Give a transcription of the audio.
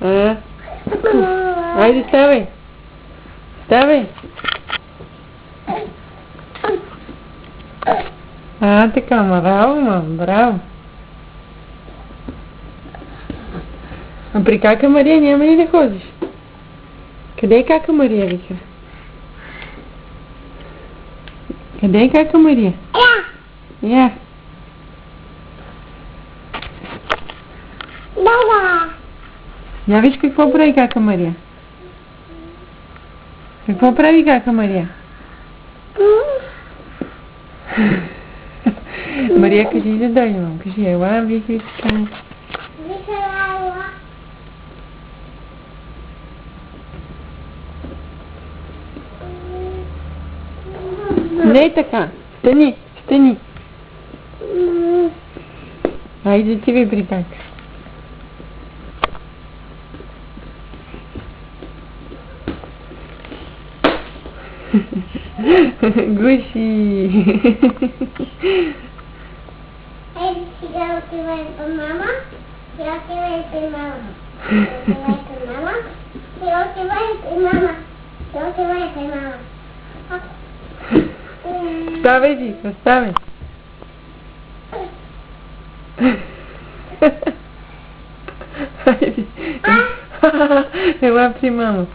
Ah. Haydi вставай. Вставай. Така, браво, мам, браво. А при кака Мария няма ли да ходиш? Къде е кака Мария, вика? Къде е кака Мария? Я. Я виж какво прави кака Мария. Какво прави кака Мария? Мария, кажи да дойде, мам. Кажи, ела, вика. Не е така. Стани, стани. Айде ти ви припак. Гуши. Сега отивай при мама. Сега отивай при мама. Отивай при мама. Сега отивай при мама. Сега отивай при мама. Ставай, Вика, ставай. Хайде. Ела при мама.